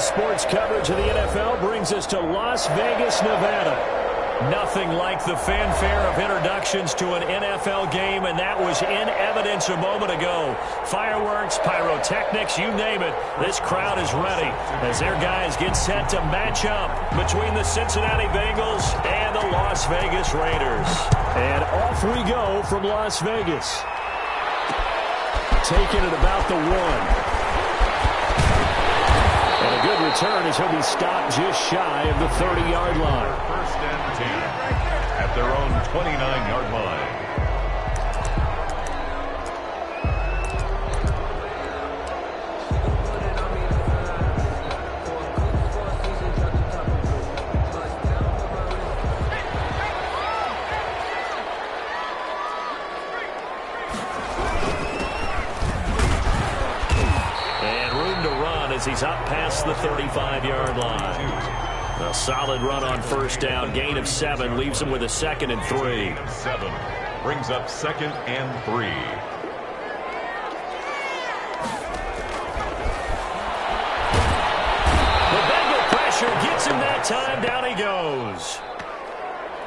Daily sports coverage of the NFL brings us to Las Vegas, Nevada. Nothing like the fanfare of introductions to an NFL game, and that was in evidence a moment ago. Fireworks, pyrotechnics, you name it. This crowd is ready as their guys get set to match up between the Cincinnati Bengals and the Las Vegas Raiders. And off we go from Las Vegas. Taking it about the 1. And a good return as he'll be stopped just shy of the 30-yard line. First and 10 at their own 29-yard line. He's up past the 35-yard line. A solid run on first down. Gain of 7 leaves him with a 2nd and 3. 7 brings up 2nd and 3. The Bengal pressure gets him that time. Down he goes.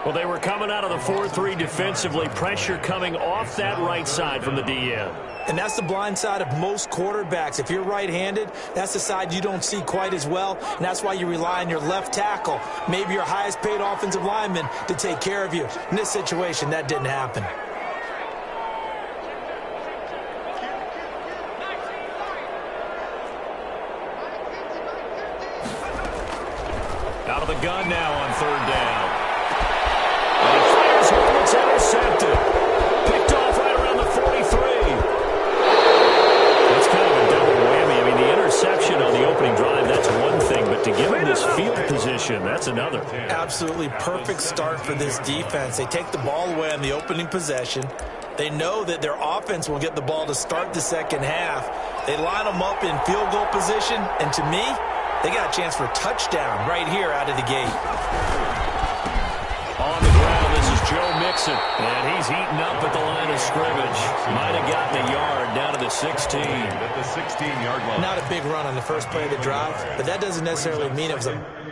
Well, they were coming out of the 4-3 defensively. Pressure coming off that right side from the DN. And that's the blind side of most quarterbacks. If you're right-handed, that's the side you don't see quite as well, and that's why you rely on your left tackle, maybe your highest-paid offensive lineman, to take care of you. In this situation, that didn't happen. Out of the gun now on 3rd down. And he fires home. It's intercepted. Picked off right around the 43. That's kind of a double whammy. I mean, the interception on the opening drive, that's one thing. But to give him this field position, that's another. Absolutely perfect start for this defense. They take the ball away on the opening possession. They know that their offense will get the ball to start the second half. They line them up in field goal position. And to me, they got a chance for a touchdown right here out of the gate. On the ground, this is Joe Mixon. And he's eaten up at the line of scrimmage. Might have gotten a yard down to the 16. At the 16-yard line. Not a big run on the first play of the drive, but that doesn't necessarily mean it was a...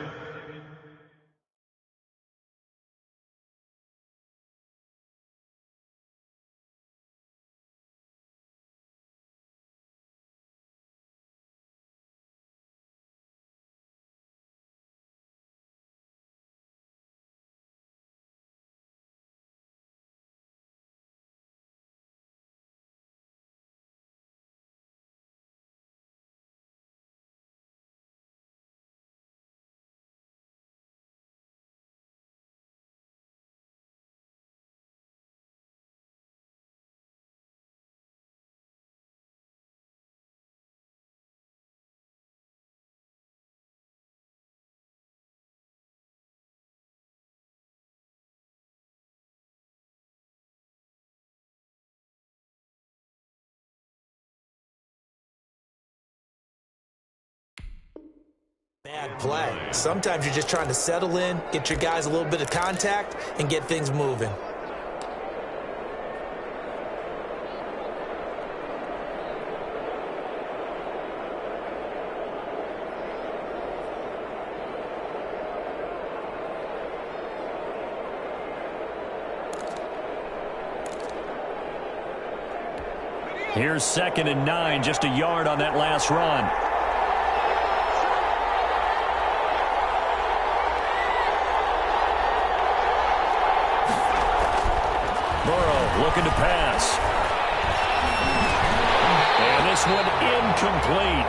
Bad play. Sometimes you're just trying to settle in, get your guys a little bit of contact, and get things moving. Here's 2nd and 9, just a yard on that last run. Looking to pass. And this one incomplete.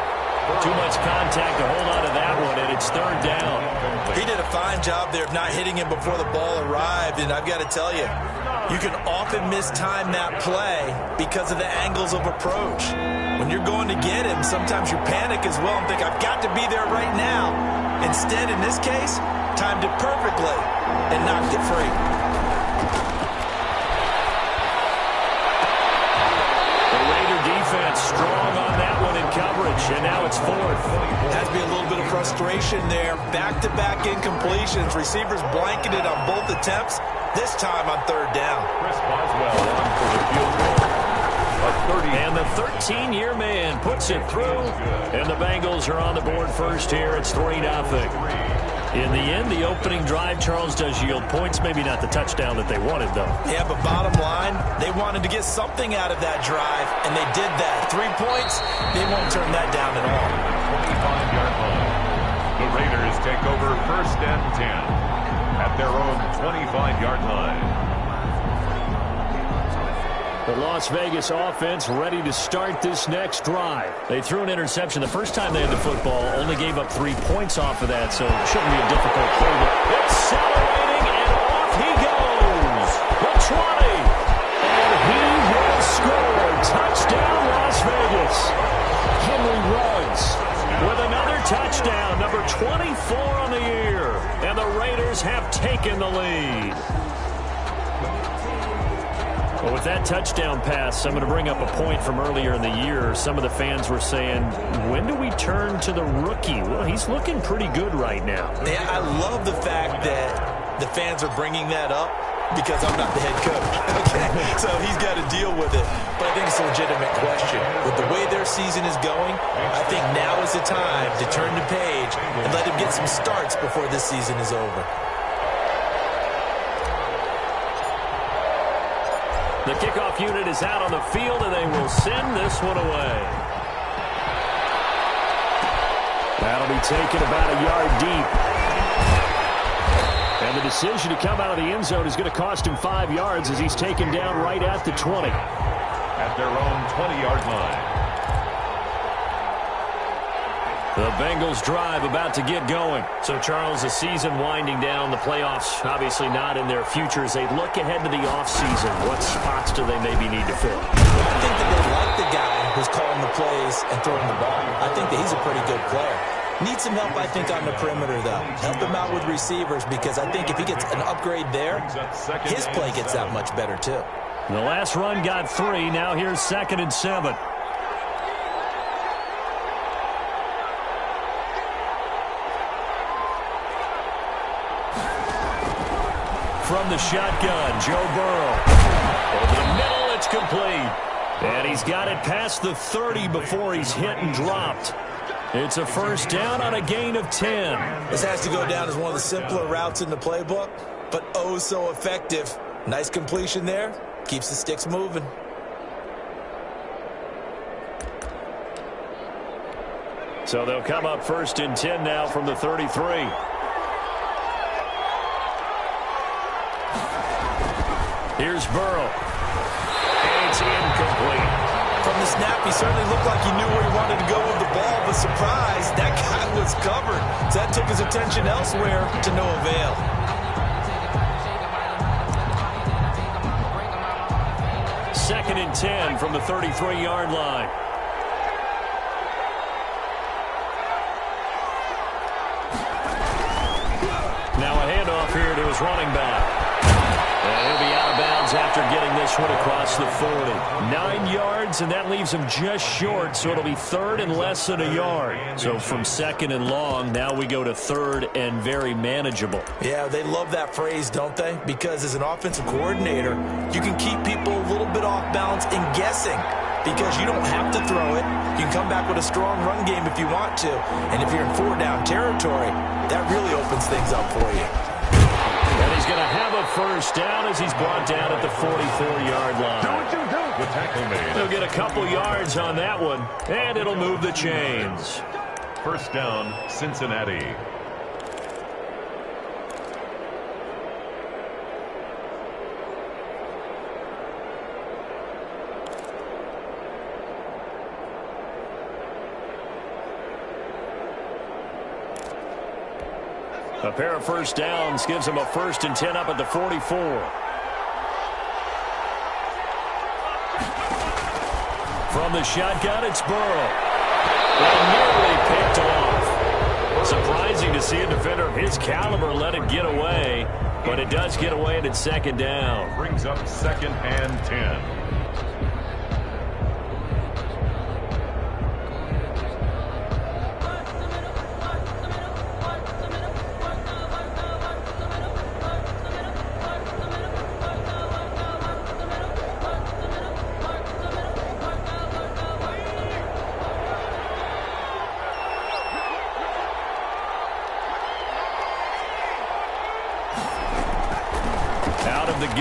Too much contact to hold on to that one, and it's 3rd down. He did a fine job there of not hitting him before the ball arrived, and I've got to tell you, you can often mistime that play because of the angles of approach. When you're going to get him, sometimes you panic as well and think, I've got to be there right now. Instead, in this case, timed it perfectly and knocked it free. Strong on that one in coverage, and now it's 4th. Has to be a little bit of frustration there. Back-to-back incompletions. Receivers blanketed on both attempts, this time on 3rd down. Chris Boswell on for the field goal. And the 13-year man puts it through, and the Bengals are on the board first here. It's 3-0. In the end, the opening drive, Charles, does yield points. Maybe not the touchdown that they wanted, though. Yeah, but bottom line, they wanted to get something out of that drive, and they did that. 3 points, they won't turn that down at all. 25-yard line. The Raiders take over 1st and 10 at their own 25-yard line. The Las Vegas offense ready to start this next drive. They threw an interception the first time they had the football, only gave up 3 points off of that, so it shouldn't be a difficult play. Accelerating, and off he goes. The 20, and he will score. Touchdown, Las Vegas. Henry Ruggs with another touchdown, number 24 on the year, and the Raiders have taken the lead. Well, with that touchdown pass, I'm going to bring up a point from earlier in the year. Some of the fans were saying, when do we turn to the rookie? Well, he's looking pretty good right now. Yeah, I love the fact that the fans are bringing that up because I'm not the head coach. Okay, so he's got to deal with it. But I think it's a legitimate question. With the way their season is going, I think now is the time to turn the page and let him get some starts before this season is over. The kickoff unit is out on the field, and they will send this one away. That'll be taken about a yard deep. And the decision to come out of the end zone is going to cost him 5 yards as he's taken down right at the 20. At their own 20-yard line. The Bengals drive about to get going. So, Charles, the season winding down, the playoffs obviously not in their future. As they look ahead to the offseason, what spots do they maybe need to fill? I think that they like the guy who's calling the plays and throwing the ball. I think that he's a pretty good player. Needs some help, I think, on the perimeter, though. Help him out with receivers because I think if he gets an upgrade there, his play gets that much better, too. The last run got 3. Now here's 2nd and 7. From the shotgun, Joe Burrow. Over the middle, it's complete. And he's got it past the 30 before he's hit and dropped. It's a first down on a gain of 10. This has to go down as one of the simpler routes in the playbook, but oh so effective. Nice completion there. Keeps the sticks moving. So they'll come up 1st and 10 now from the 33. Here's Burrow. It's incomplete. From the snap, he certainly looked like he knew where he wanted to go with the ball, but surprise, that guy was covered. So that took his attention elsewhere to no avail. Second and 10 from the 33-yard line. Now a handoff here to his running back. And he'll be out of bounds after getting this one across the 40. 9 yards, and that leaves him just short, so it'll be 3rd and less than a yard. So from 2nd and long, now we go to 3rd and very manageable. Yeah, they love that phrase, don't they? Because as an offensive coordinator, you can keep people a little bit off balance and guessing because you don't have to throw it. You can come back with a strong run game if you want to. And if you're in 4-down territory, that really opens things up for you. And he's going to have a first down as he's brought down at the 44-yard line. The tackle made. He'll get a couple yards on that one, and it'll move the chains. First down, Cincinnati. A pair of first downs gives him a 1st and 10 up at the 44. From the shotgun, it's Burrow. And nearly picked off. Surprising to see a defender of his caliber let it get away, but it does get away and it's 2nd down. Brings up 2nd and 10.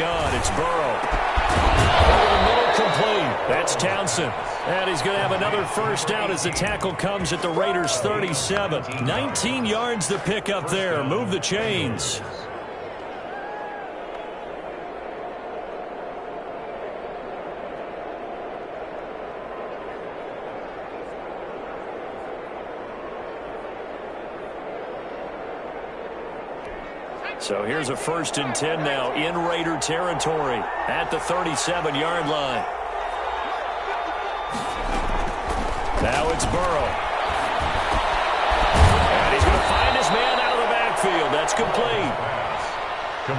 gun. It's Burrow. Over the middle, complete. That's Townsend. And he's going to have another first down as the tackle comes at the Raiders' 37. 19 yards to pick up there. Move the chains. So here's a 1st and 10 now in Raider territory at the 37-yard line. Now it's Burrow. And he's going to find his man out of the backfield. That's complete.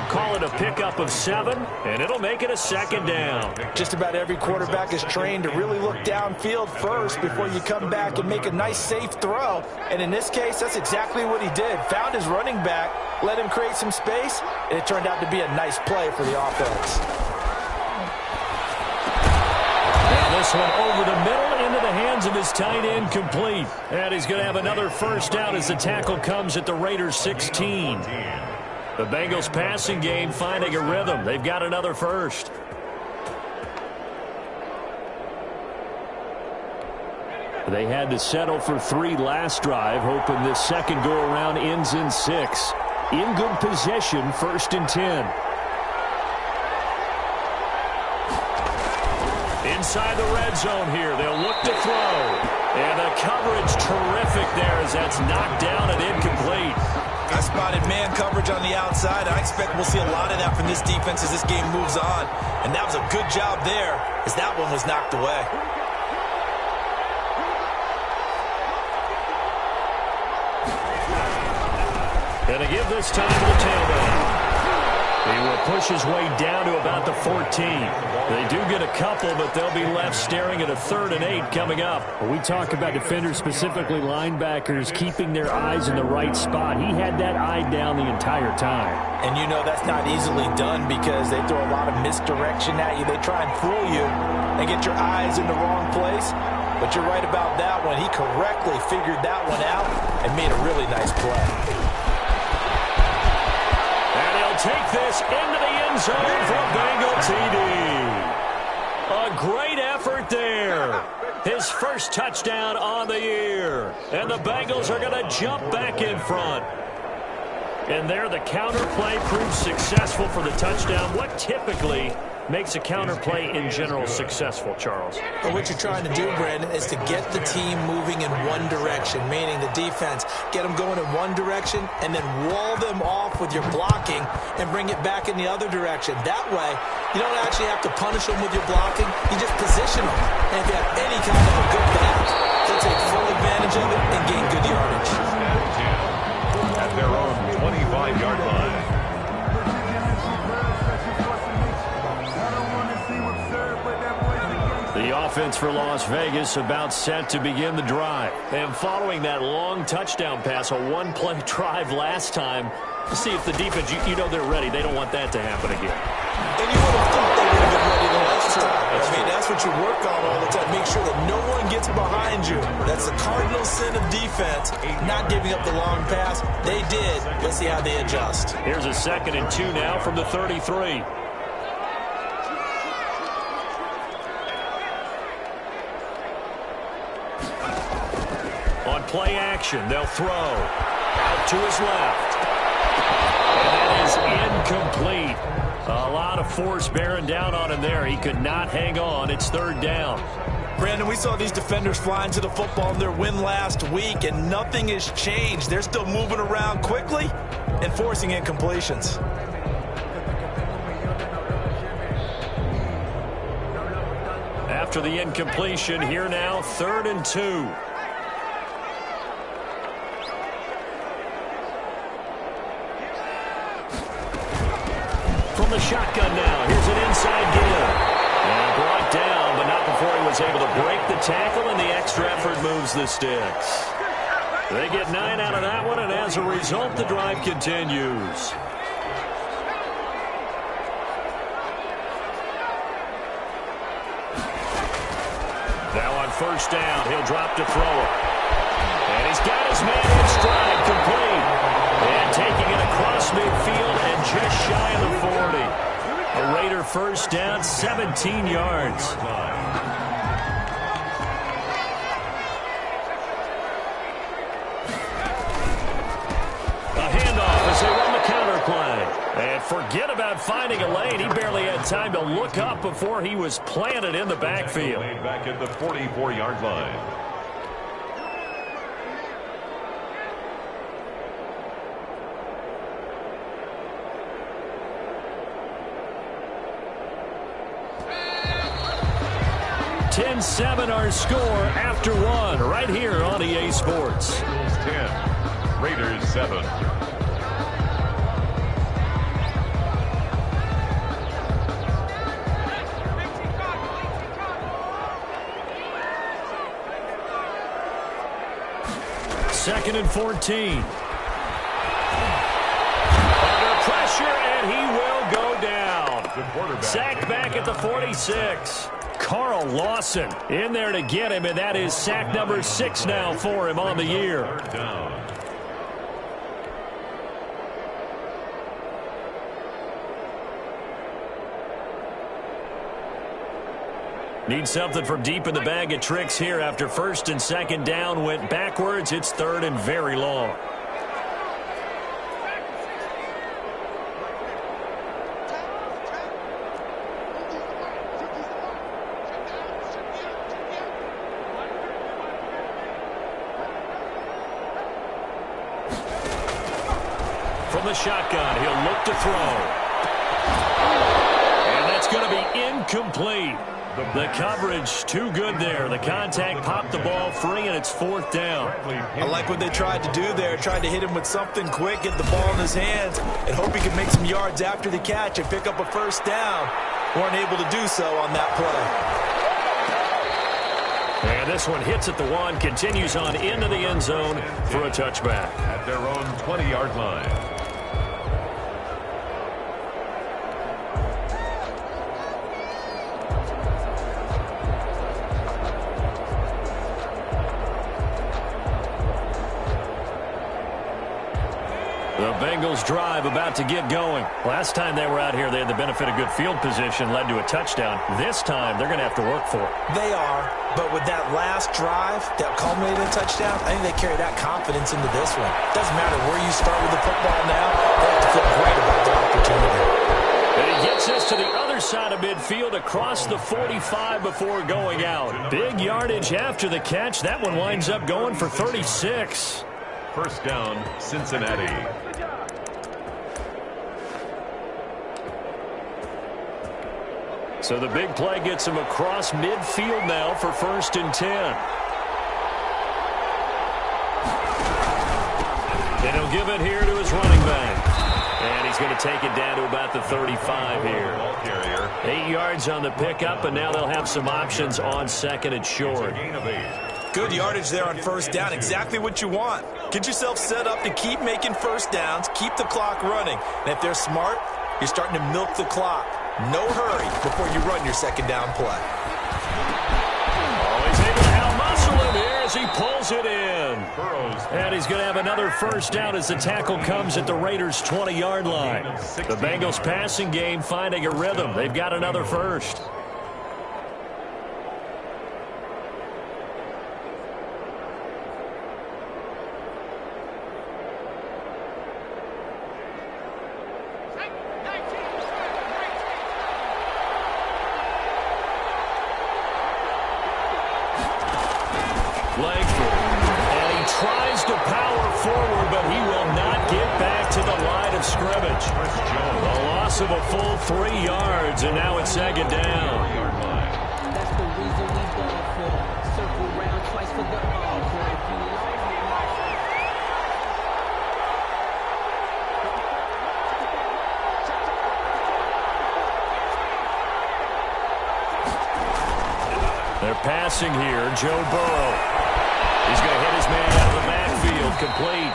Call it a pickup of 7, and it'll make it a 2nd down. Just about every quarterback is trained to really look downfield first before you come back and make a nice, safe throw. And in this case, that's exactly what he did. Found his running back, let him create some space, and it turned out to be a nice play for the offense. Now this one over the middle into the hands of his tight end, complete. And he's going to have another first down as the tackle comes at the Raiders' 16. The Bengals passing game finding a rhythm. They've got another first. They had to settle for 3 last drive, hoping this second go-around ends in 6. In good possession, 1st and 10. Inside the red zone here, they'll look to throw. And the coverage terrific there as that's knocked down and incomplete. I spotted man coverage on the outside. I expect we'll see a lot of that from this defense as this game moves on. And that was a good job there as that one was knocked away. And to give this time to the tailback. He will push his way down to about the 14. They do get a couple, but they'll be left staring at a 3rd and 8 coming up. We talk about defenders, specifically linebackers, keeping their eyes in the right spot. He had that eye down the entire time. And you know that's not easily done because they throw a lot of misdirection at you. They try and fool you and get your eyes in the wrong place. But you're right about that one. He correctly figured that one out and made a really nice play. Take this into the end zone for a Bengal TD. A great effort there. His first touchdown on the year. And the Bengals are going to jump back in front. And there the counter play proves successful for the touchdown. What typically makes a counter play in general successful, Charles? Well, what you're trying to do, Brandon, is to get the team moving in one direction, meaning the defense. Get them going in one direction and then wall them off with your blocking and bring it back in the other direction. That way, you don't actually have to punish them with your blocking. You just position them. And if you have any kind of a good back, they'll take full advantage of it and gain good yardage. At their own 25-yard line. The offense for Las Vegas about set to begin the drive. And following that long touchdown pass, a one-play drive last time, to see if the defense, you know they're ready. They don't want that to happen again. And you would have thought they would have been ready the last time. I mean, that's what you work on all the time. Make sure that no one gets behind you. That's the cardinal sin of defense, not giving up the long pass. They did. Let's see how they adjust. Here's a 2nd and 2 now from the 33. On play action, they'll throw. Out to his left. And that is incomplete. A lot of force bearing down on him there. He could not hang on. It's 3rd down. Brandon, we saw these defenders flying to the football in their win last week, and nothing has changed. They're still moving around quickly and forcing incompletions. After the incompletion, here now, 3rd and 2. From the shotgun now, here's an inside give. And brought down, but not before he was able to break the tackle, and the extra effort moves the sticks. They get 9 out of that one, and as a result, the drive continues. Now on 1st down, he'll drop to throw it. And he's got his man in stride, complete. And taking it across midfield and just shy of the 40. A Raider first down, 17 yards. And forget about finding a lane. He barely had time to look up before he was planted in the backfield. Back at the 44-yard line. (10-7) our score after one right here on EA Sports. 10, Raiders 7. Second and 14. Under pressure, and he will go down. Sacked back at the 46. Carl Lawson in there to get him, and that is sack number 6 now for him on the year. Third down. Need something from deep in the bag of tricks here after first and second down went backwards. It's third and very long. From the shotgun, he'll look to throw. And that's going to be incomplete. The coverage too good there. The contact popped the ball free, and it's fourth down. I like what they tried to do there. Tried to hit him with something quick, get the ball in his hands, and hope he could make some yards after the catch and pick up a first down. Weren't able to do so on that play. And this one hits at the 1, continues on into the end zone for a touchback. At their own 20-yard line. The Bengals drive about to get going. Last time they were out here, they had the benefit of good field position, led to a touchdown. This time, they're going to have to work for it. They are, but with that last drive that culminated in a touchdown, I think they carry that confidence into this one. Doesn't matter where you start with the football now, they have to feel great about the opportunity. And he gets us to the other side of midfield across the 45 before going out. Big yardage after the catch. That one winds up going for 36. First down, Cincinnati. So the big play gets him across midfield now for first and 10. And he'll give it here to his running back. And he's going to take it down to about the 35 here. 8 yards on the pickup, and now they'll have some options on second and short. Good yardage there on first down. Exactly what you want. Get yourself set up to keep making first downs, keep the clock running. And if they're smart, you're starting to milk the clock. No hurry before you run your second down play. Oh, he's able to out-muscle him here as he pulls it in. And he's going to have another first down as the tackle comes at the Raiders' 20-yard line. The Bengals passing game finding a rhythm. They've got another first. Tries to power forward, but he will not get back to the line of scrimmage. A loss of a full 3 yards, and now it's second down. That's the reason we done for. Circle round twice for the They're passing here. Joe Burrow. He's going to hit his man out of the backfield. Complete.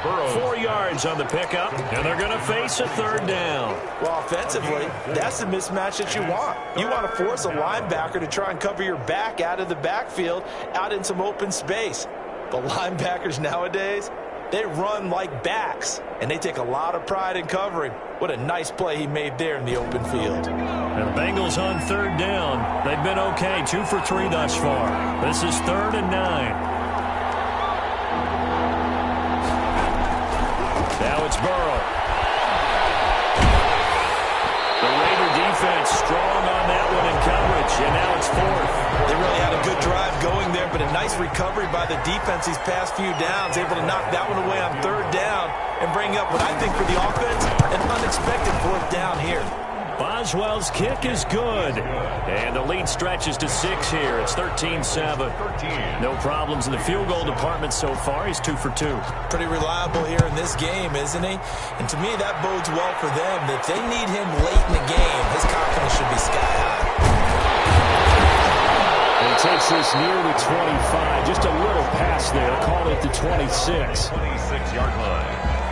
Burrow. 4 yards on the pickup, and they're going to face a third down. Well, offensively, that's the mismatch that you want. You want to force a linebacker to try and cover your back out of the backfield, out in some open space. But linebackers nowadays, They run like backs, and they take a lot of pride in covering. What a nice play he made there in the open field. And the Bengals on third down. They've been okay, 2 for 3 thus far. This is 3rd and 9. Now it's Burrow. The Raider defense strong on that one in coverage, and now it's 4th. They really had a good drive going there, but a nice recovery by the defense these past few downs, able to knock that one away on 3rd down and bring up what I think for the offense, an unexpected 4th down here. Boswell's kick is good. And the lead stretches to 6 here. It's 13-7. No problems in the field goal department so far. He's 2 for 2. Pretty reliable here in this game, isn't he? And to me, that bodes well for them. That they need him late in the game, his confidence should be sky high. He takes this near the 25. Just a little pass there. Call it the 26. 26-yard line.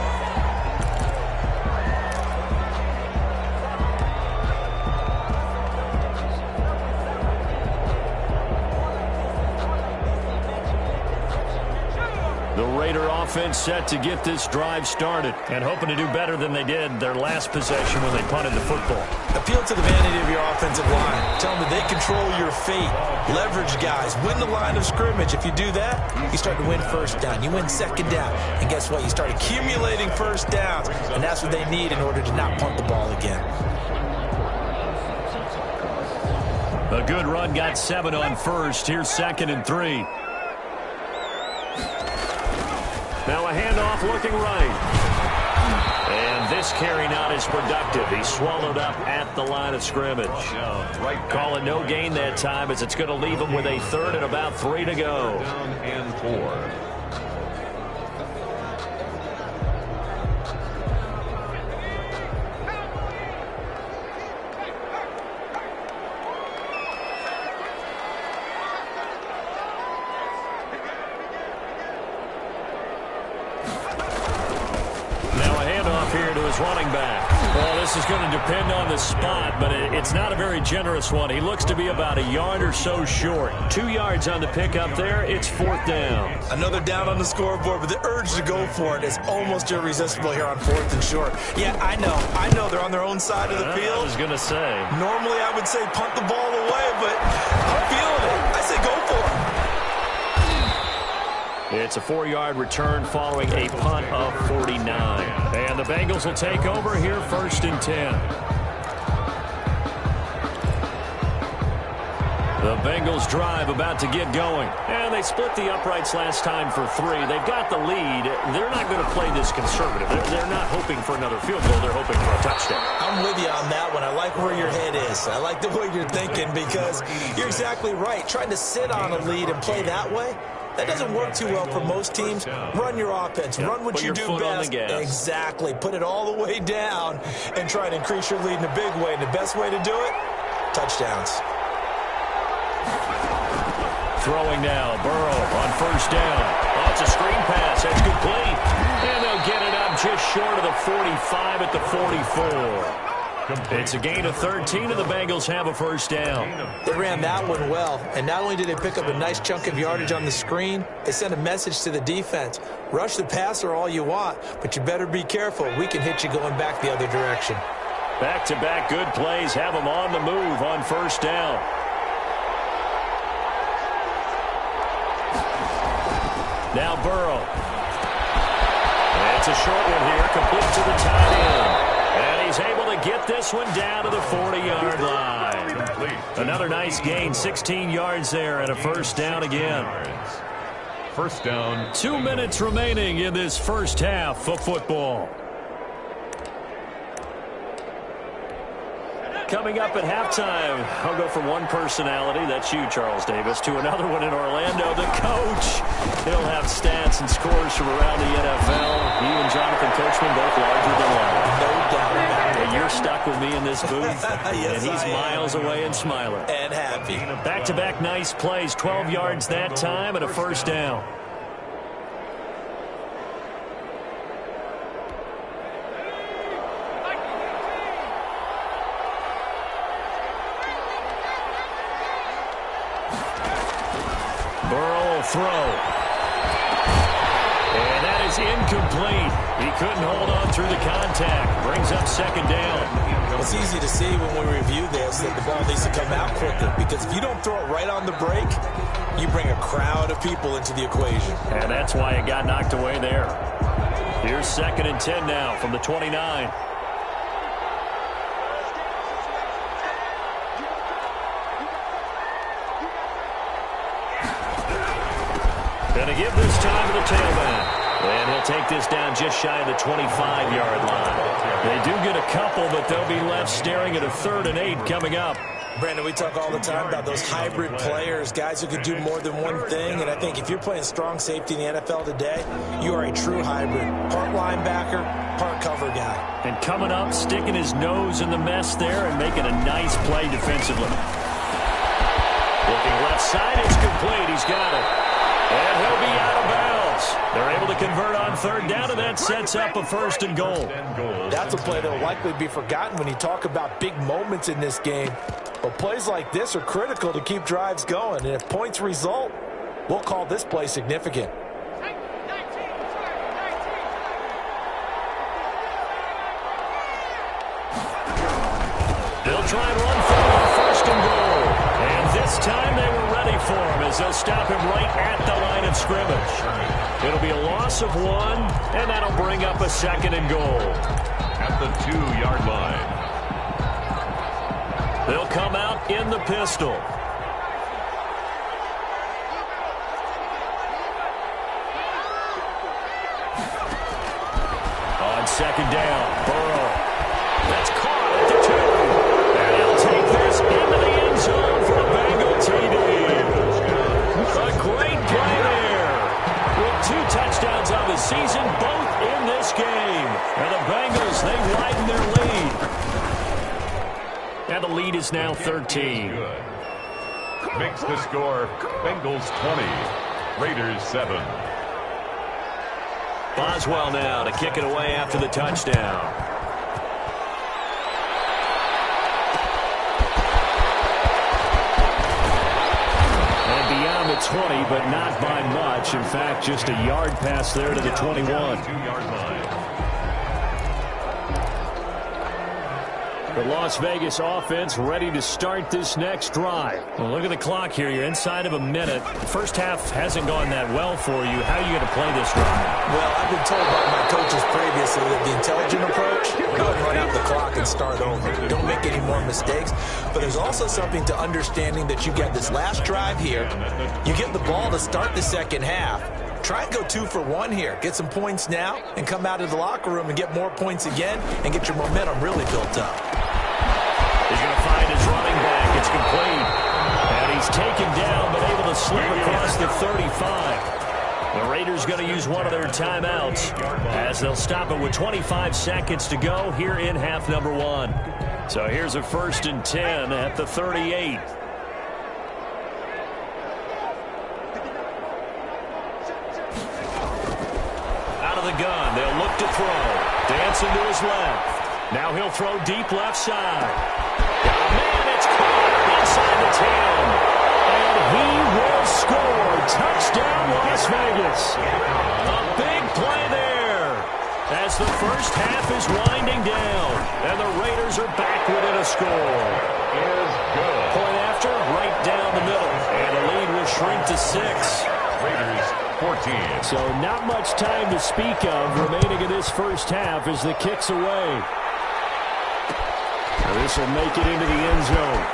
The Raider offense set to get this drive started and hoping to do better than they did their last possession when they punted the football. Appeal to the vanity of your offensive line. Tell them that they control your fate. Leverage guys. Win the line of scrimmage. If you do that, you start to win 1st down. You win 2nd down. And guess what? You start accumulating 1st downs. And that's what they need in order to not punt the ball again. A good run got 7 on 1st. Here's 2nd and 3. Now a handoff looking right. And this carry not as productive. He's swallowed up at the line of scrimmage. Call it no gain that time as it's going to leave him with a 3rd and about 3 to go. Down and 4. Running back. Well, this is going to depend on the spot, but it's not a very generous one. He looks to be about a yard or so short. 2 yards on the pickup there. It's 4th down. Another down on the scoreboard, but the urge to go for it is almost irresistible here on 4th and short. Yeah, I know they're on their own side of the field. I was going to say. Normally I would say punt the ball away, but I'm feeling it. I say go for it. It's a 4-yard return following a punt of 49. And the Bengals will take over here 1st and 10. The Bengals drive about to get going. And they split the uprights last time for 3. They've got the lead. They're not going to play this conservative. They're not hoping for another field goal. They're hoping for a touchdown. I'm with you on that one. I like where your head is. I like the way you're thinking because you're exactly right. Trying to sit on a lead and play that way, that doesn't work too well for most teams. Run your offense. Run what you do best. Exactly. Put it all the way down and try to increase your lead in a big way. And the best way to do it, touchdowns. Throwing now. Burrow on 1st down. Oh, it's a screen pass. That's complete. And they'll get it up just short of the 45 at the 44. It's a gain of 13, and the Bengals have a 1st down. They ran that one well, and not only did they pick up a nice chunk of yardage on the screen, they sent a message to the defense. Rush the passer all you want, but you better be careful. We can hit you going back the other direction. Back-to-back good plays have them on the move on 1st down. Now Burrow. It's a short one here, complete to the tight end. And he's able to get this one down to the 40-yard line. Another nice gain, 16 yards there, and a 1st down again. 1st down. 2 minutes remaining in this 1st half of football. Coming up at halftime, I'll go from one personality, that's you, Charles Davis, to another one in Orlando, the coach. He'll have stats and scores from around the NFL. You and Jonathan Coachman both larger than life. No doubt about it. And you're stuck with me in this booth, yes, and he's miles away and smiling. And happy. Back-to-back nice plays, 12 yards that time and a 1st down. Burrow will throw. And that is incomplete. He couldn't hold on through the contact. Brings up second down. It's easy to see when we review this that the ball needs to come out quicker, because if you don't throw it right on the break, you bring a crowd of people into the equation. And that's why it got knocked away there. Here's 2nd and 10 now from the 29. Going to give this time to the tailback. And he'll take this down just shy of the 25-yard line. They do get a couple, but they'll be left staring at a 3rd and 8 coming up. Brandon, we talk all the time about those hybrid players, guys who can do more than one thing. And I think if you're playing strong safety in the NFL today, you are a true hybrid. Part linebacker, part cover guy. And coming up, sticking his nose in the mess there and making a nice play defensively. Looking left side, it's complete. He's got it. And he'll be out of bounds. They're able to convert on 3rd down, and that sets up a 1st and goal. That's a play that will likely be forgotten when you talk about big moments in this game. But plays like this are critical to keep drives going. And if points result, we'll call this play significant. They'll try and run for it, 1st and goal. And this time they were ready for him as they'll stop him right at the line of scrimmage. It'll be a loss of 1, and that'll bring up a 2nd and goal. At the 2-yard line. They'll come out in the pistol. On 2nd down, Burrow. That's caught at the 2. And he'll take this into the end zone for a Bengal TD. A great play there. With 2 touchdowns on the season, both in this game. And the Bengals, they widen their lead. And the lead is now 13. Makes the score Bengals 20, Raiders 7. Boswell now to kick it away after the touchdown. And beyond the 20, but not by much. In fact, just a yard pass there to the 21. 2-yard line. The Las Vegas offense ready to start this next drive. Well, look at the clock here. You're inside of a minute. The first half hasn't gone that well for you. How are you going to play this drive? Well, I've been told by my coaches previously that the intelligent approach, go ahead and run out the clock and start over. Don't make any more mistakes. But there's also something to understanding that you get this last drive here. You get the ball to start the second half. Try and go 2 for 1 here. Get some points now and come out of the locker room and get more points again and get your momentum really built up. He's going to find his running back. It's complete. And he's taken down but able to slip across the 35. The Raiders going to use one of their timeouts as they'll stop it with 25 seconds to go here in half number 1. So here's a 1st and 10 at the 38. The gun. They'll look to throw. Dancing to his left. Now he'll throw deep left side. Oh, man, it's caught inside the 10. And he will score. Touchdown, Las Vegas. A big play there as the first half is winding down. And the Raiders are back within a score. Is good. Point after, right down the middle. And the lead will shrink to 6. Raiders 14. So not much time to speak of remaining in this first half as the kick's away. This will make it into the end zone.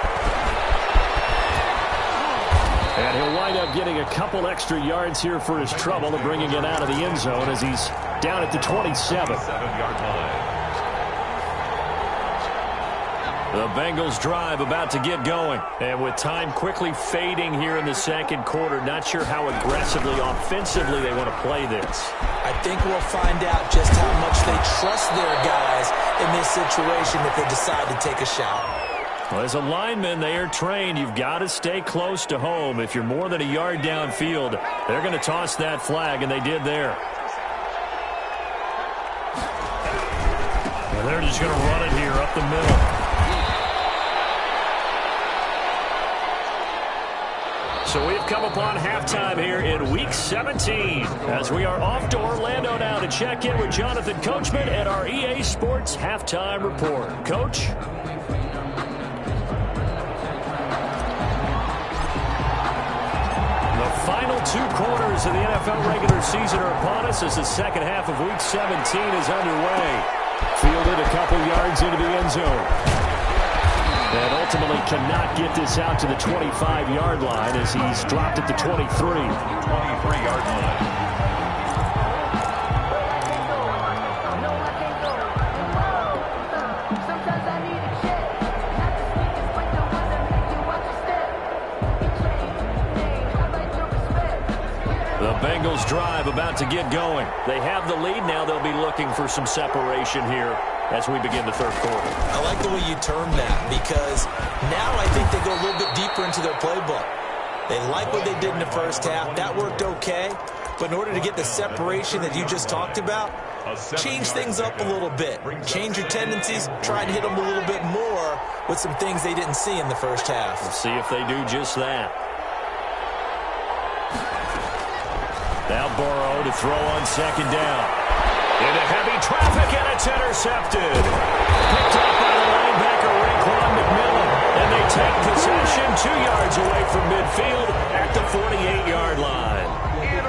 And he'll wind up getting a couple extra yards here for his trouble of bringing it out of the end zone as he's down at the 27. 7-yard line. The Bengals drive about to get going. And with time quickly fading here in the second quarter, not sure how aggressively, offensively they want to play this. I think we'll find out just how much they trust their guys in this situation if they decide to take a shot. Well, as a lineman, they are trained. You've got to stay close to home. If you're more than a yard downfield, they're going to toss that flag, and they did there. And they're just going to run it here up the middle. So we've come upon halftime here in Week 17 as we are off to Orlando now to check in with Jonathan Coachman at our EA Sports Halftime Report. Coach? The final 2 quarters of the NFL regular season are upon us as the second half of Week 17 is underway. Fielded a couple yards into the end zone. And ultimately cannot get this out to the 25-yard line as he's dropped at the 23. 23-yard line. The Bengals drive about to get going. They have the lead. Now they'll be looking for some separation here as we begin the third quarter. I like the way you term that because now I think they go a little bit deeper into their playbook. They like what they did in the first half. That worked okay. But in order to get the separation that you just talked about, change things up a little bit. Change your tendencies. Try and hit them a little bit more with some things they didn't see in the first half. We'll see if they do just that. Now Burrow to throw on second down. Into heavy traffic, and it's intercepted. Picked up by the linebacker, Raekwon McMillan. And they take possession 2 yards away from midfield at the 48-yard line.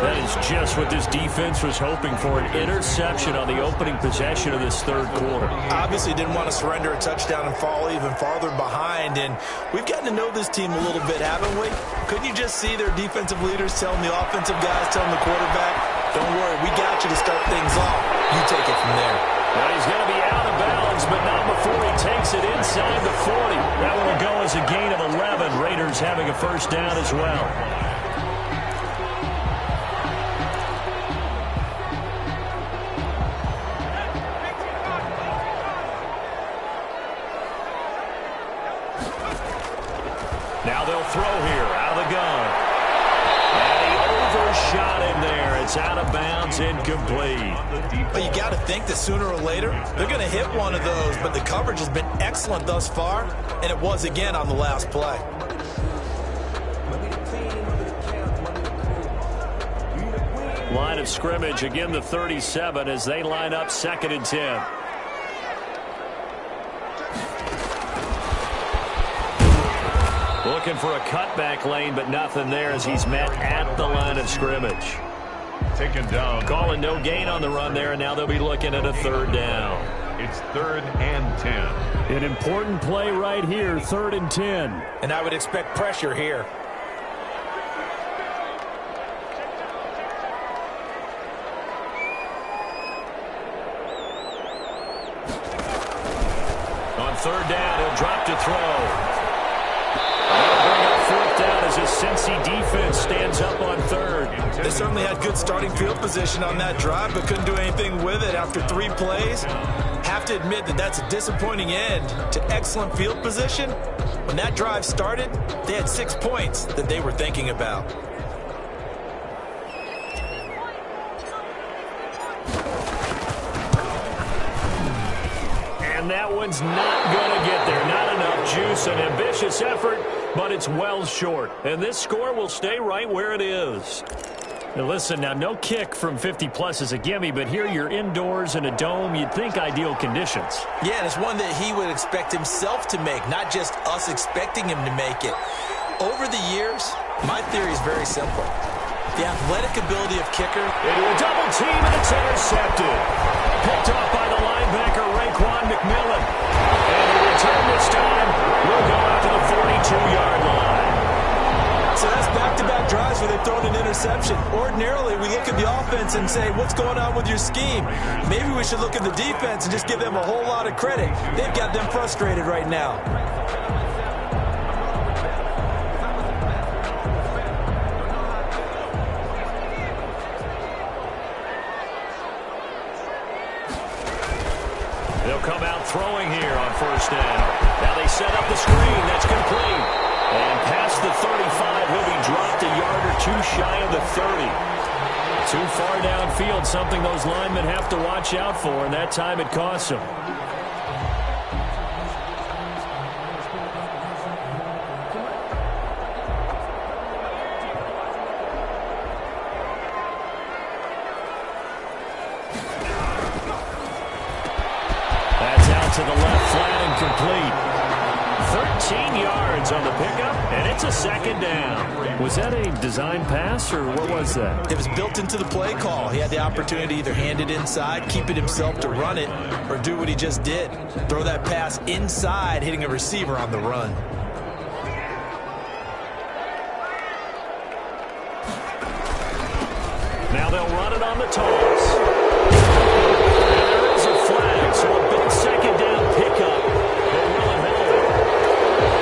That is just what this defense was hoping for, an interception on the opening possession of this third quarter. Obviously didn't want to surrender a touchdown and fall even farther behind. And we've gotten to know this team a little bit, haven't we? Couldn't you just see their defensive leaders telling the offensive guys, telling the quarterback, don't worry, we got you to start things off. You take it from there. Well, he's going to be out of bounds, but not before he takes it inside the 40. That one will go as a gain of 11. Raiders having a first down as well. Now they'll throw here out of the gun. And he overshot him there. It's out of bounds, incomplete. But you got to think that sooner or later, they're going to hit one of those. But the coverage has been excellent thus far, and it was again on the last play. Line of scrimmage, again the 37 as they line up 2nd and 10. Looking for a cutback lane, but nothing there as he's met at the line of scrimmage. Taken down. Calling no gain on the run there, and now they'll be looking at a 3rd down. It's 3rd and 10. An important play right here, 3rd and 10. And I would expect pressure here. On 3rd down, he'll drop to throw. They'll bring up 4th down as his Cincy defense stands up on 3rd. They certainly had good starting field position on that drive, but couldn't do anything with it after 3 plays. Have to admit that that's a disappointing end to excellent field position. When that drive started, they had 6 points that they were thinking about. And that one's not going to get there. Not enough juice, an ambitious effort, but it's well short. And this score will stay right where it is. Now listen, now no kick from 50-plus is a gimme, but here you're indoors in a dome. You'd think ideal conditions. Yeah, and it's one that he would expect himself to make, not just us expecting him to make it. Over the years, my theory is very simple. The athletic ability of kicker. Into a double team, and it's intercepted. Picked off by the linebacker, Raekwon McMillan. And the return this time will go out to the 42-yard line. So that's back-to-back drives where they've thrown an interception. Ordinarily, we look at the offense and say, what's going on with your scheme? Maybe we should look at the defense and just give them a whole lot of credit. They've got them frustrated right now. They'll come out throwing here on 1st down. Now they set up the screen. That's complete. And past the 35, he'll be dropped a yard or 2 shy of the 30. Too far downfield, something those linemen have to watch out for, and that time it costs them. to the left flat and complete. 13 yards on the pickup, and it's a second down. Was that a design pass, or what was that? It was built into the play call. He had the opportunity to either hand it inside, keep it himself to run it, or do what he just did. Throw that pass inside, hitting a receiver on the run. Now they'll run it on the toss. And there is a flag, so a big second down pickup. They will it hold.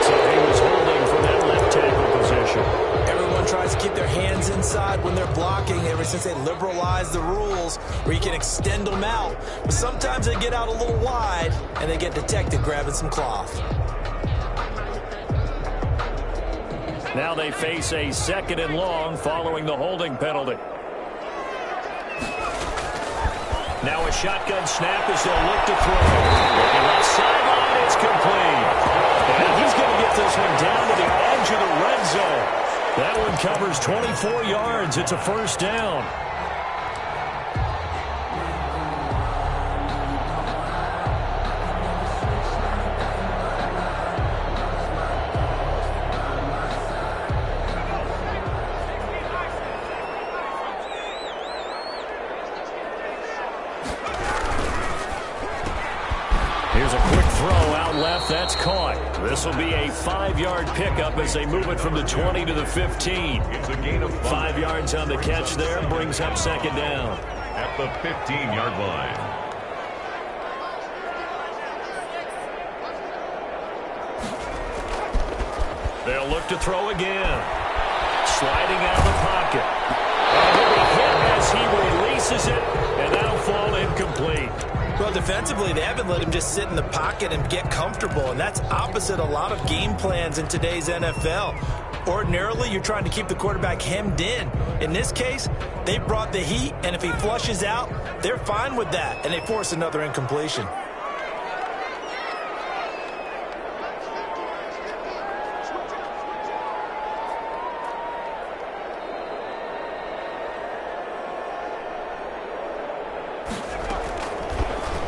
So he was holding for that left tackle position. Everyone tries to keep their hands inside when they're blocking ever since they liberalized the rules where you can extend them out. But sometimes they get out a little wide and they get detected grabbing some cloth. Now they face a second and long following the holding penalty. Now a shotgun snap as they'll look to throw. Looking left sideline, it's complete. And he's going to get this one down to the edge of the red zone. That one covers 24 yards. It's a first down. Here's a quick throw out left. That's caught. This will be a 5-yard pickup as they move it from the 20 to the 15. It's a gain of 5 yards on the catch there. Brings up second down. at the 15-yard line. They'll look to throw again. Sliding out of the pocket. And he'll be hit as he releases it, and that'll fall incomplete. Well, defensively, they haven't let him just sit in the pocket and get comfortable, and that's opposite a lot of game plans in today's NFL. Ordinarily, you're trying to keep the quarterback hemmed in. In this case, they brought the heat, and if he flushes out, they're fine with that, and they force another incompletion.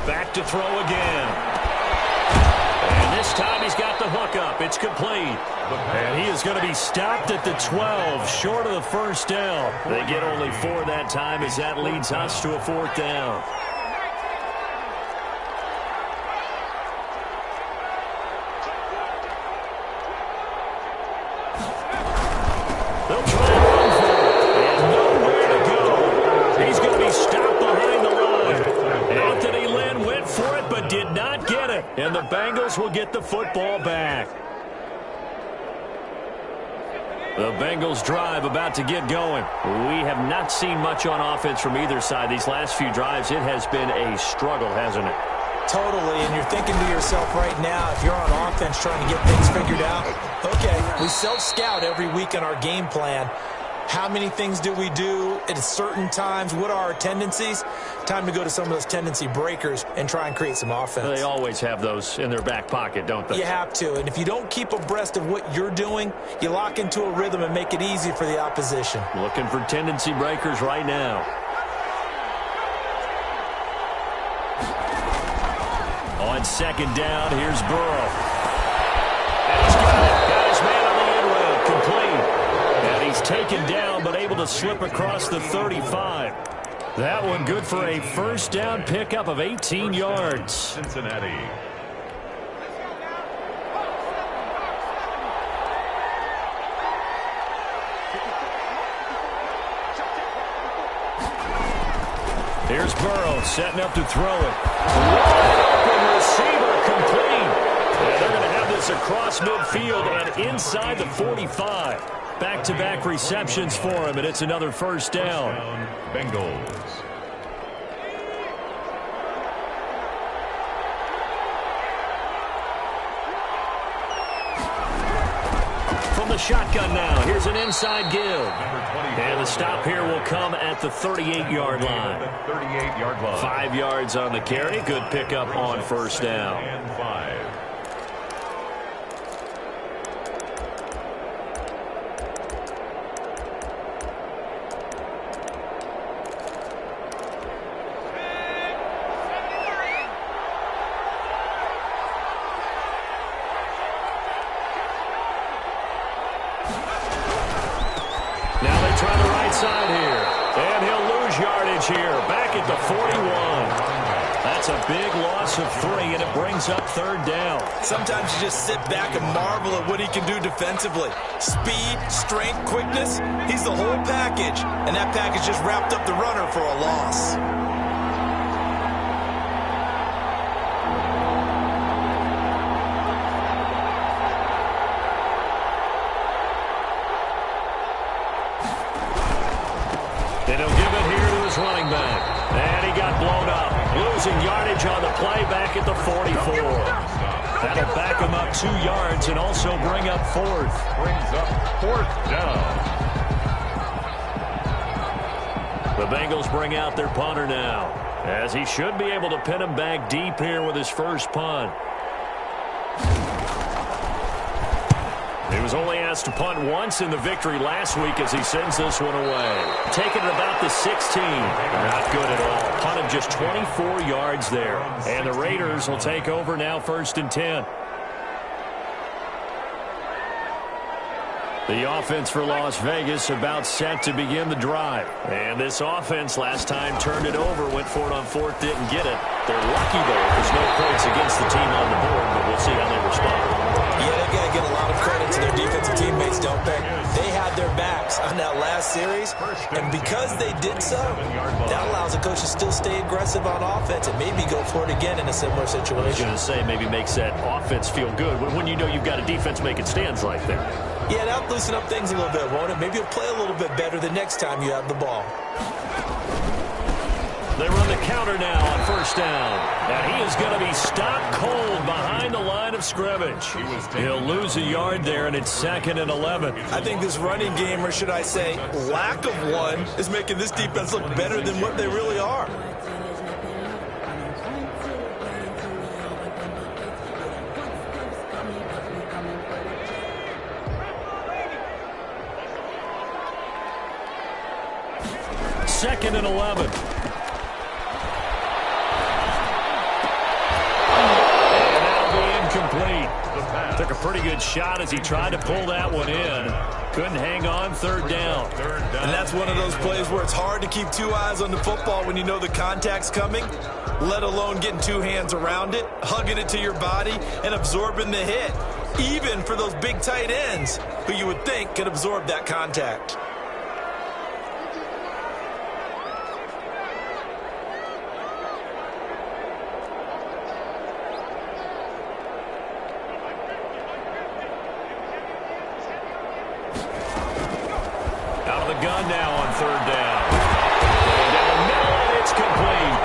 Back to throw again. And this time he's got the hook up. It's complete. And he is going to be stopped at the 12, short of the first down. They get only 4 that time as that leads us to a 4th down. They'll try and run for it. And nowhere to go. He's going to be stopped behind the line. Anthony Lynn went for it but did not get it. And the Bengals will get the football back. The Bengals drive about to get going. We have not seen much on offense from either side. These last few drives, it has been a struggle, hasn't it? Totally, and you're thinking to yourself right now, if you're on offense trying to get things figured out, okay, we self-scout every week in our game plan. How many things do we do at certain times? What are our tendencies? Time to go to some of those tendency breakers and try and create some offense. They always have those in their back pocket, don't they? You have to, and if you don't keep abreast of what you're doing, you lock into a rhythm and make it easy for the opposition. Looking for tendency breakers right now. On second down, here's Burrow. And he's got it. Got his man on the end route. Complete. And he's taken down, but able to slip across the 35. That one good for a first down pickup of 18 yards. Cincinnati. Here's Burrow setting up to throw it. Wide open receiver complete. And they're going to have this across midfield and inside the 45. Back-to-back receptions for him, and it's another first down. Bengals. From the shotgun now, here's an inside give. And the stop here will come at the 38-yard line. 38-yard line. 5 yards on the carry. Good pickup on first down. And 5. That's a big loss of 3, and it brings up 3rd down. Sometimes you just sit back and marvel at what he can do defensively. Speed, strength, quickness, he's the whole package. And that package just wrapped up the runner for a loss. And he'll give it here to his running back. And he got blown up. Losing yardage on the play back at the 44. That'll back him up 2 yards and also bring up 4th. Brings up 4th down. The Bengals bring out their punter now, as he should be able to pin him back deep here with his first punt. He was only asked to punt once in the victory last week as he sends this one away. Taking it about the 16. Not good at all. Punted just 24 yards there. And the Raiders will take over now 1st and 10. The offense for Las Vegas about set to begin the drive. And this offense last time turned it over, went for it on 4th, didn't get it. They're lucky, though, if there's no points against the team on the board, but we'll see how they respond. Yeah, they've got to get a lot of credit to their defensive teammates, don't they? They had their backs on that last series, and because they did so, that allows the coach to still stay aggressive on offense and maybe go for it again in a similar situation. I was going to say maybe makes that offense feel good when you know you've got a defense making stands like that. Yeah, that'll loosen up things a little bit, won't it? Maybe you'll play a little bit better the next time you have the ball. They run the counter now on 1st down. And he is going to be stopped cold behind the line of scrimmage. He'll lose a yard there, and it's 2nd and 11. I think this running game, or should I say lack of one, is making this defense look better than what they really are. Second and 11. Complete. Took a pretty good shot as he tried to pull that one in. Couldn't hang on. 3rd down. And that's one of those plays where it's hard to keep 2 eyes on the football when you know the contact's coming, let alone getting 2 hands around it, hugging it to your body, and absorbing the hit. Even for those big tight ends who you would think could absorb that contact. Gun now on 3rd down. And down the middle, and it's complete.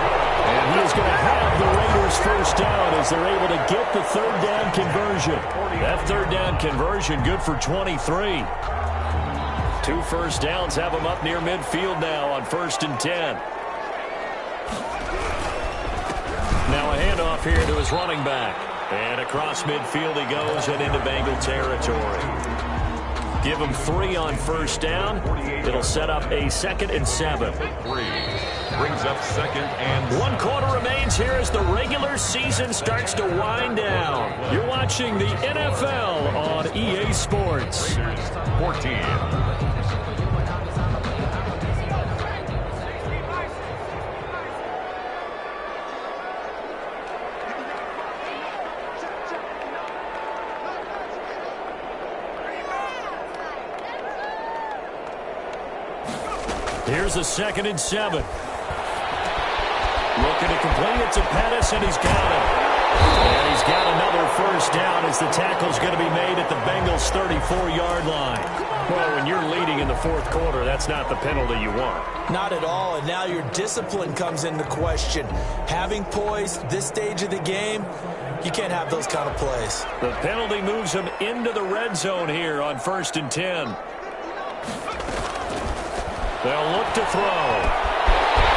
And he is going to have the Raiders' first down as they're able to get the 3rd down conversion. That 3rd down conversion good for 23. 2 first downs have him up near midfield now on 1st and 10. Now a handoff here to his running back. And across midfield he goes and into Bengal territory. Give him 3 on 1st down. It'll set up a 2nd and 7. 3 brings up 2nd and 1 quarter remains here as the regular season starts to wind down. You're watching the NFL on EA Sports. 14. Here's a 2nd and 7. Looking to complete it to Pettis, and he's got it. And he's got another first down as the tackle's going to be made at the Bengals' 34-yard line. Well, when you're leading in the 4th quarter, that's not the penalty you want. Not at all, and now your discipline comes into question. Having poise this stage of the game, you can't have those kind of plays. The penalty moves him into the red zone here on 1st and 10. They'll look to throw.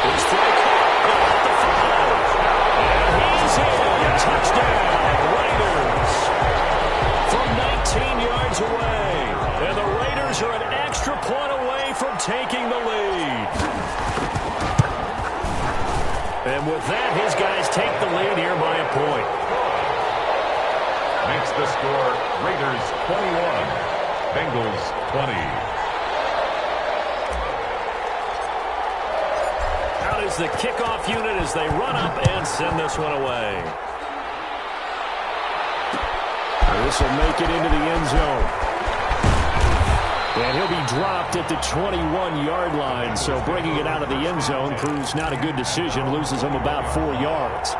He's got the 5. And he's in. Touchdown, Raiders. From 19 yards away. And the Raiders are an extra point away from taking the lead. And with that, his guys take the lead here by a point. Makes the score Raiders 21, Bengals 20. the kickoff unit as they run up and send this one away. This will make it into the end zone. And he'll be dropped at the 21-yard line, so bringing it out of the end zone proves not a good decision, loses him about 4 yards.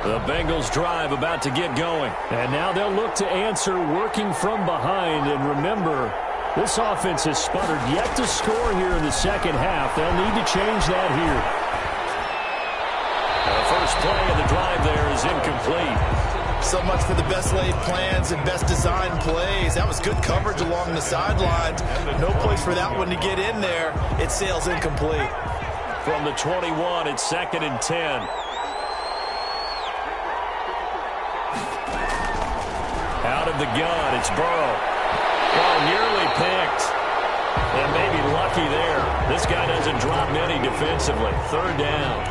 The Bengals drive about to get going. And now they'll look to answer working from behind. And remember, this offense has sputtered yet to score here in the second half. They'll need to change that here. The first play of the drive there is incomplete. So much for the best laid plans and best designed plays. That was good coverage along the sidelines. No place for that one to get in there. It sails incomplete. From the 21, it's 2nd and 10. Out of the gun, it's Burrow. Oh, nearly picked. And maybe lucky there. This guy doesn't drop many defensively. 3rd down.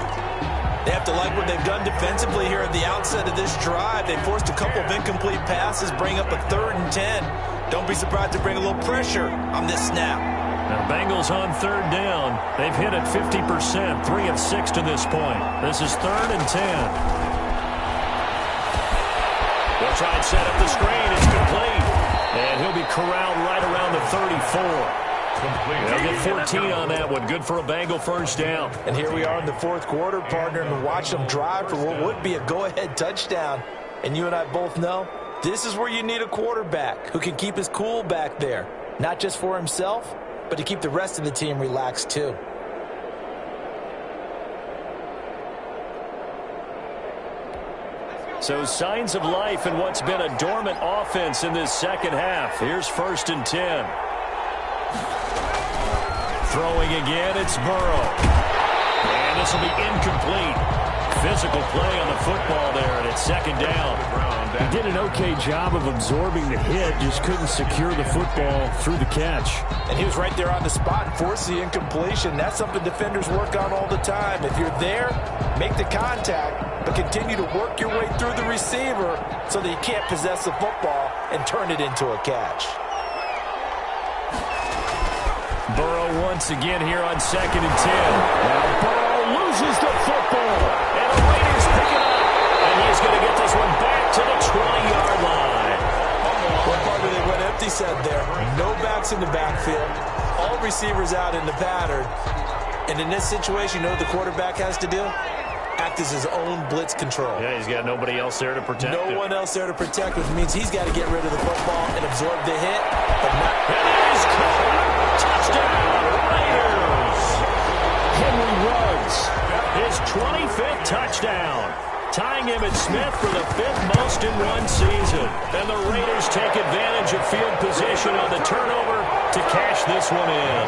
They have to like what they've done defensively here at the outset of this drive. They forced a couple of incomplete passes, bring up a 3rd and 10. Don't be surprised to bring a little pressure on this snap. Now, Bengals on 3rd down. They've hit it 50%, 3 of 6 to this point. This is 3rd and 10. They'll try and set up the screen. It's complete. And he'll be corralled right around the 34. They'll get 14 on that one. Good for a Bengal first down. And here we are in the 4th quarter, partner, and watch them drive for what would be a go-ahead touchdown. And you and I both know this is where you need a quarterback who can keep his cool back there. Not just for himself, but to keep the rest of the team relaxed too. So signs of life in what's been a dormant offense in this second half. Here's 1st and 10. Throwing again, it's Burrow. And this will be incomplete. Physical play on the football there, and it's 2nd down. He did an okay job of absorbing the hit, just couldn't secure the football through the catch. And he was right there on the spot and forced the incompletion. That's something defenders work on all the time. If you're there, make the contact, but continue to work your way through the receiver so that you can't possess the football and turn it into a catch. Burrow once again here on 2nd and 10. Now Burrow loses the football. And the Raiders pick it up. And he's going to get this one back to the 20-yard line. What part of they went empty set there? No backs in the backfield. All receivers out in the pattern. And in this situation, you know what the quarterback has to do? Act as his own blitz control. Yeah, he's got nobody else there to protect him. No one else there to protect, which means he's got to get rid of the football and absorb the hit. But not. And he's caught. Touchdown, Raiders. Henry Ruggs. His 25th touchdown. Tying Emmitt Smith for the 5th most in one season. And the Raiders take advantage of field position on the turnover to cash this one in.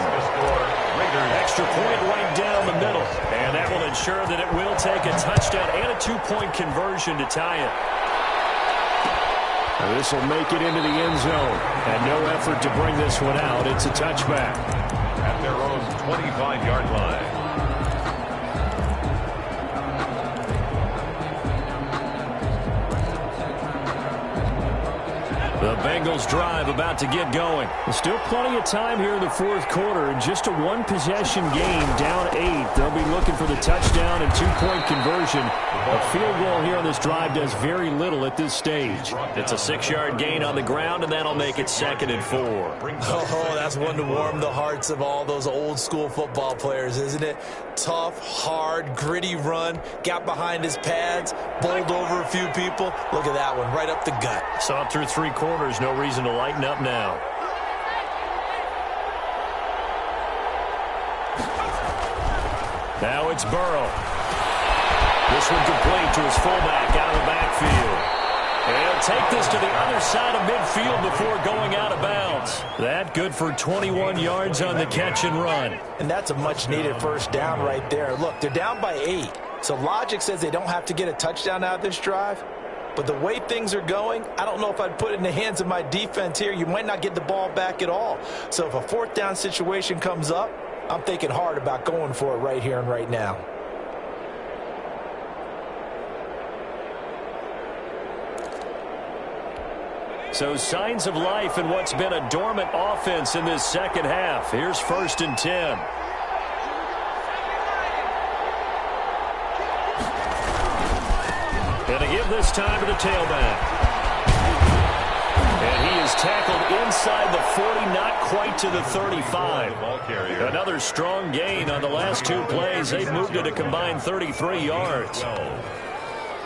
Extra point right down the middle. And that will ensure that it will take a touchdown and a 2-point conversion to tie it. This will make it into the end zone. And no effort to bring this one out. It's a touchback. At their own 25-yard line. The Bengals drive about to get going. There's still plenty of time here in the 4th quarter. Just a one-possession game, down 8. They'll be looking for the touchdown and 2-point conversion. A field goal here on this drive does very little at this stage. It's a 6-yard gain on the ground, and that'll make it 2nd and 4. Oh, that's one to warm the hearts of all those old-school football players, isn't it? Tough, hard, gritty run. Got behind his pads, bowled over a few people. Look at that one, right up the gut. Saw it through 3 quarters. No reason to lighten up now. Now it's Burrow. This one complete to his fullback out of the backfield. And he'll take this to the other side of midfield before going out of bounds. That good for 21 yards on the catch and run. And that's a much-needed first down right there. Look, they're down by 8. So logic says they don't have to get a touchdown out of this drive. But the way things are going, I don't know if I'd put it in the hands of my defense here. You might not get the ball back at all. So if a 4th down situation comes up, I'm thinking hard about going for it right here and right now. So signs of life in what's been a dormant offense in this second half. Here's 1st and 10. And to give this time to the tailback. And he is tackled inside the 40, not quite to the 35. Another strong gain on the last 2 plays. They've moved it a combined 33 yards.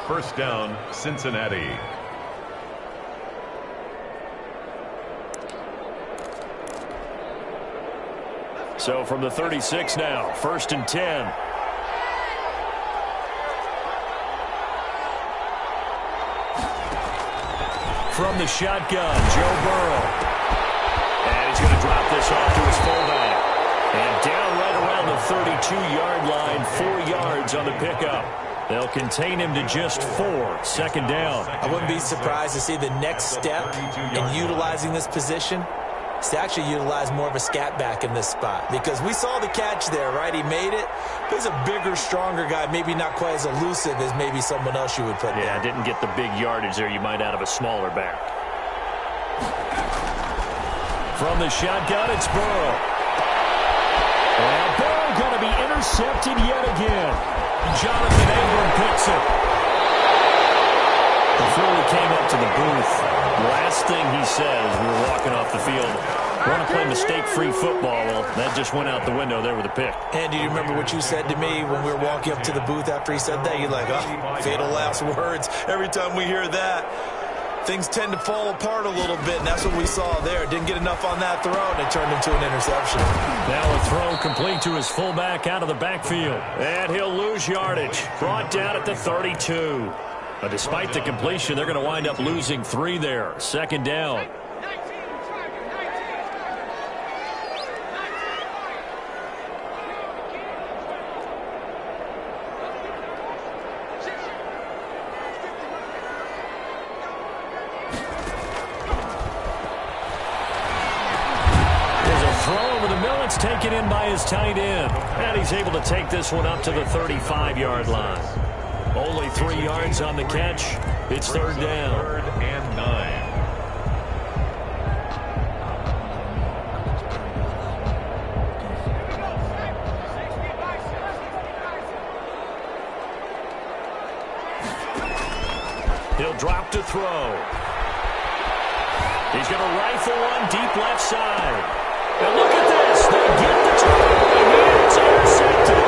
1st down, Cincinnati. So from the 36 now, 1st and 10. From the shotgun, Joe Burrow. And he's going to drop this off to his fullback. And down right around the 32-yard line, 4 yards on the pickup. They'll contain him to just 4, 2nd down. I wouldn't be surprised to see the next step in utilizing this position is to actually utilize more of a scat back in this spot. Because we saw the catch there, right? He made it. But he's a bigger, stronger guy, maybe not quite as elusive as maybe someone else you would put there. Yeah, didn't get the big yardage there you might out of a smaller back. From the shotgun, it's Burrow. And Burrow going to be intercepted yet again. Jonathan Abram picks it. Before we came up to the booth, last thing he says, we were walking off the field, want to play mistake-free football. Well, that just went out the window there with a pick. And do you remember what you said to me when we were walking up to the booth after he said that? You're like, oh, fatal last words. Every time we hear that, things tend to fall apart a little bit, and that's what we saw there. Didn't get enough on that throw, and it turned into an interception. Now a throw complete to his fullback out of the backfield. And he'll lose yardage. Brought down at the 32. But despite the completion, they're going to wind up losing 3 there. 2nd down. It's taken in by his tight end. And he's able to take this one up to the 35-yard line. Only 3 yards on the catch. It's 3rd down. 3rd and 9. He'll drop to throw. He's going to rifle one deep left side. And look at this. They get the try. And it's intercepted.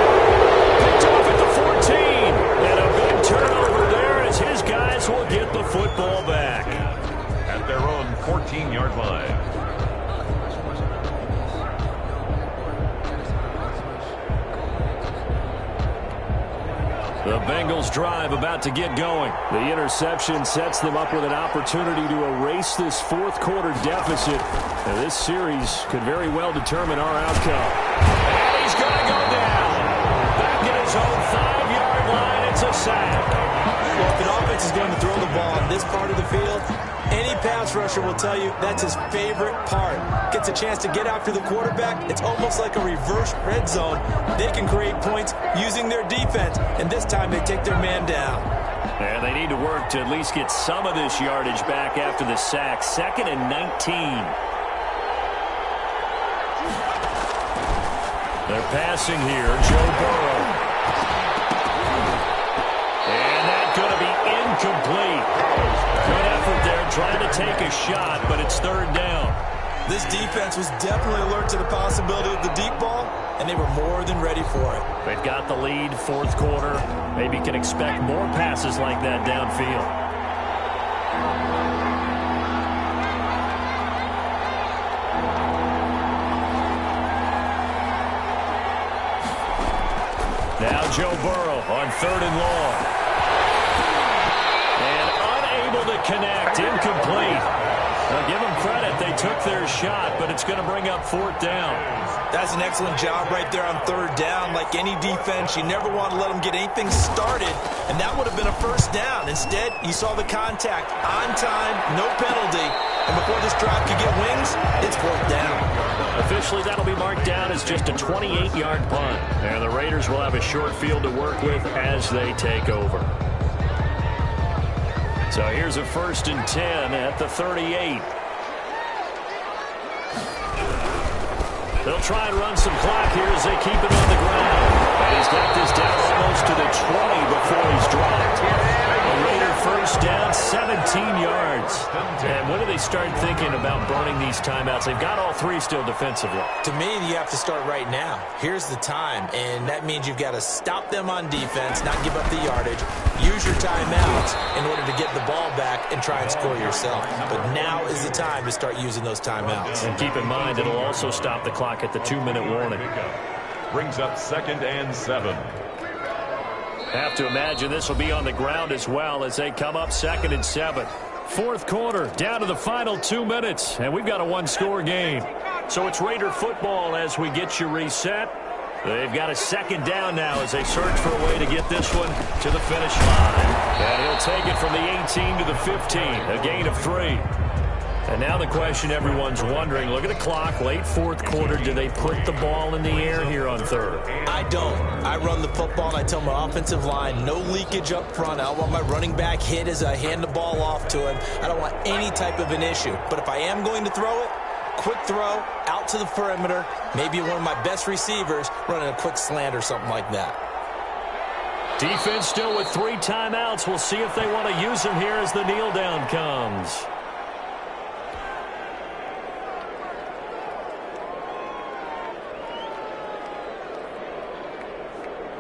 Picked off at the 14. And a big turnover there as his guys will get the football back. At their own 14-yard line. The Bengals drive about to get going. The interception sets them up with an opportunity to erase this 4th quarter deficit. And this series could very well determine our outcome. And he's going to go down. Back at his own 5-yard line. It's a sack. Well, if an offense is going to throw the ball on this part of the field, any pass rusher will tell you that's his favorite part. Gets a chance to get after the quarterback. It's almost like a reverse red zone. They can create points using their defense, and this time they take their man down. And they need to work to at least get some of this yardage back after the sack. 2nd and 19. They're passing here. Joe Burrow. And that's going to be incomplete. Good effort there trying to take a shot, but it's 3rd down. This defense was definitely alert to the possibility of the deep ball, and they were more than ready for it. They've got the lead, 4th quarter. Maybe can expect more passes like that downfield. Now Joe Burrow on 3rd and long. And unable to connect, incomplete. Now give them credit, they took their shot, but it's going to bring up 4th down. That's an excellent job right there on 3rd down. Like any defense, you never want to let them get anything started, and that would have been a 1st down. Instead, you saw the contact on time, no penalty, and before this drive could get wings, it's 4th down. Officially, that'll be marked down as just a 28-yard punt. And the Raiders will have a short field to work with as they take over. So here's a 1st and 10 at the 38. They'll try and run some clock here as they keep it on the ground. And he's got this down almost to the 20 before he's dropped. A Raider 1st down, 17 yards. And when do they start thinking about burning these timeouts? They've got all 3 still defensively. To me, you have to start right now. Here's the time, and that means you've got to stop them on defense, not give up the yardage, use your timeouts in order to get the ball back and try and score yourself. But now is the time to start using those timeouts. And keep in mind, it'll also stop the clock at the 2-minute warning. Brings up 2nd and 7. Have to imagine this will be on the ground as well as they come up 2nd and 7. 4th quarter, down to the final 2 minutes, and we've got a 1-score game. So it's Raider football as we get you reset. They've got a 2nd down now as they search for a way to get this one to the finish line. And he'll take it from the 18 to the 15, a gain of 3. And now the question everyone's wondering, look at the clock, late 4th quarter, do they put the ball in the air here on 3rd? I don't. I run the football, and I tell my offensive line, no leakage up front. I don't want my running back hit as I hand the ball off to him. I don't want any type of an issue. But if I am going to throw it, quick throw, out to the perimeter, maybe one of my best receivers running a quick slant or something like that. Defense still with 3 timeouts. We'll see if they want to use them here as the kneel down comes.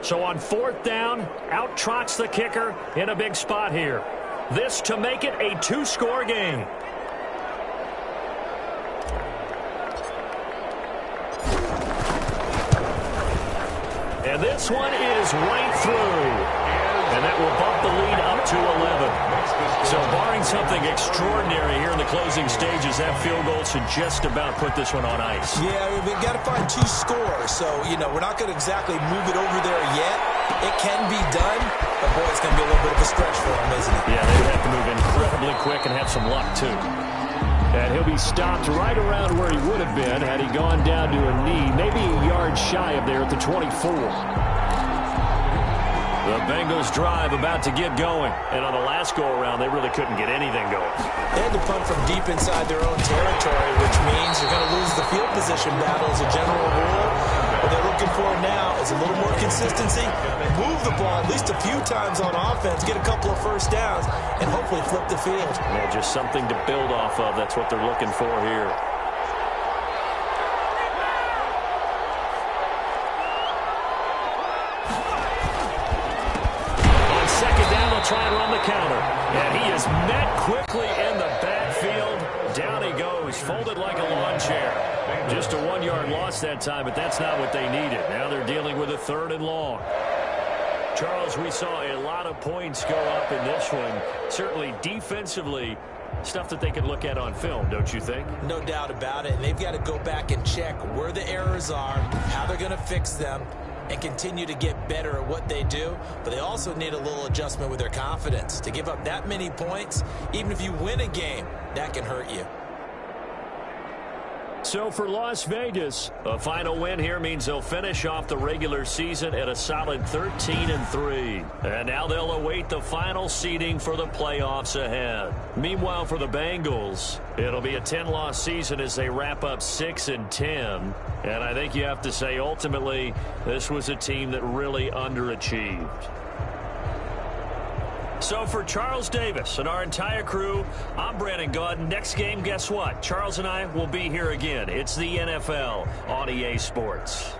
So on 4th down, out trots the kicker in a big spot here. This to make it a 2-score game. And this one is right through. And that will bump the lead up to 11. So barring something extraordinary here in the closing stages, that field goal should just about put this one on ice. Yeah, we've got to find 2 scores. So, we're not going to exactly move it over there yet. It can be done, but boy, it's going to be a little bit of a stretch for them, isn't it? Yeah, they would have to move incredibly quick and have some luck, too. And he'll be stopped right around where he would have been had he gone down to a knee, maybe a yard shy of there at the 24. The Bengals drive about to get going. And on the last go-around, they really couldn't get anything going. They had to punt from deep inside their own territory, which means you're going to lose the field position battle as a general rule. What they're looking for now is a little more consistency, move the ball at least a few times on offense, get a couple of 1st downs, and hopefully flip the field. Yeah, just something to build off of. That's what they're looking for here. Try and run the counter. And he is met quickly in the backfield. Down he goes, folded like a lawn chair. Just a 1-yard loss that time, but that's not what they needed. Now they're dealing with a 3rd and long. Charles, we saw a lot of points go up in this one. Certainly defensively, stuff that they could look at on film, don't you think? No doubt about it. And they've got to go back and check where the errors are, how they're going to fix them, and continue to get better at what they do. But they also need a little adjustment with their confidence. To give up that many points, even if you win a game, that can hurt you. So for Las Vegas, a final win here means they'll finish off the regular season at a solid 13-3. And now they'll await the final seeding for the playoffs ahead. Meanwhile, for the Bengals, it'll be a 10-loss season as they wrap up 6-10. And I think you have to say, ultimately, this was a team that really underachieved. So for Charles Davis and our entire crew, I'm Brandon Gaudin. Next game, guess what? Charles and I will be here again. It's the NFL on EA Sports.